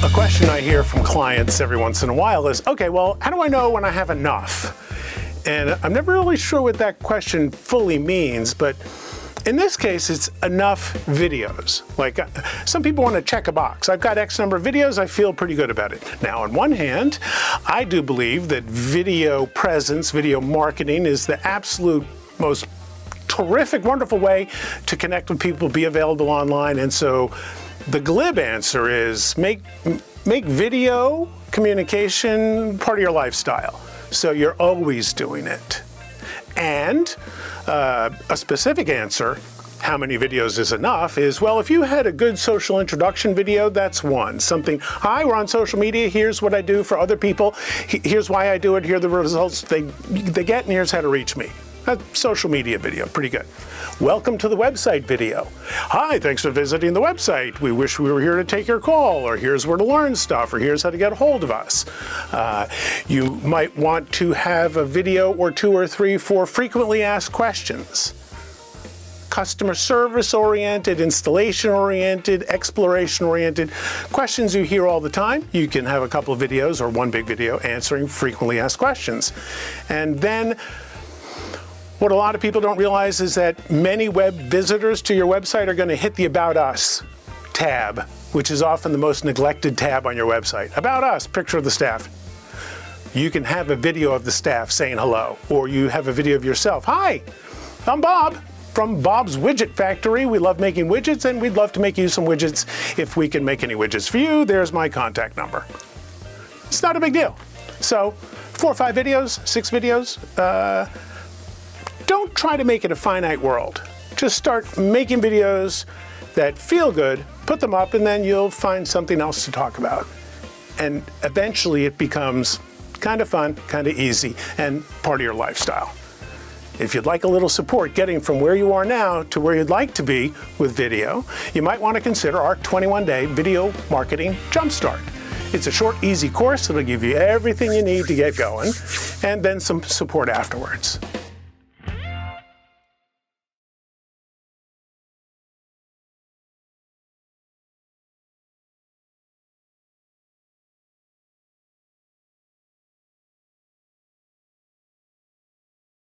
A question I hear from clients every once in a while is, okay, well, how do I know when I have enough? And I'm never really sure what that question fully means, but in this case, it's enough videos. Like some people want to check a box. I've got X number of videos, I feel pretty good about it. Now, on one hand, I do believe that video presence, video marketing is the absolute most terrific, wonderful way to connect with people, be available online. And so the glib answer is make video communication part of your lifestyle. So you're always doing it. And a specific answer, how many videos is enough, is, well, if you had a good social introduction video, that's one. Something, hi, we're on social media, here's what I do for other people, here's why I do it, here are the results they get, and here's how to reach me. That social media video, pretty good. Welcome to the website video. Hi, thanks for visiting the website. We wish we were here to take your call, or here's where to learn stuff, or here's how to get a hold of us. You might want to have a video or two or three for frequently asked questions. Customer service oriented, installation oriented, exploration oriented, questions you hear all the time. You can have a couple of videos or one big video answering frequently asked questions. And then what a lot of people don't realize is that many web visitors to your website are going to hit the About Us tab, which is often the most neglected tab on your website. About Us, picture of the staff. You can have a video of the staff saying hello, or you have a video of yourself. Hi, I'm Bob from Bob's Widget Factory. We love making widgets, and we'd love to make you some widgets. If we can make any widgets for you, there's my contact number. It's not a big deal. So 4 or 5 videos, 6 videos, don't try to make it a finite world. Just start making videos that feel good, put them up, and then you'll find something else to talk about. And eventually it becomes kind of fun, kind of easy, and part of your lifestyle. If you'd like a little support getting from where you are now to where you'd like to be with video, you might want to consider our 21-day video marketing Jumpstart. It's a short, easy course that'll give you everything you need to get going, and then some support afterwards.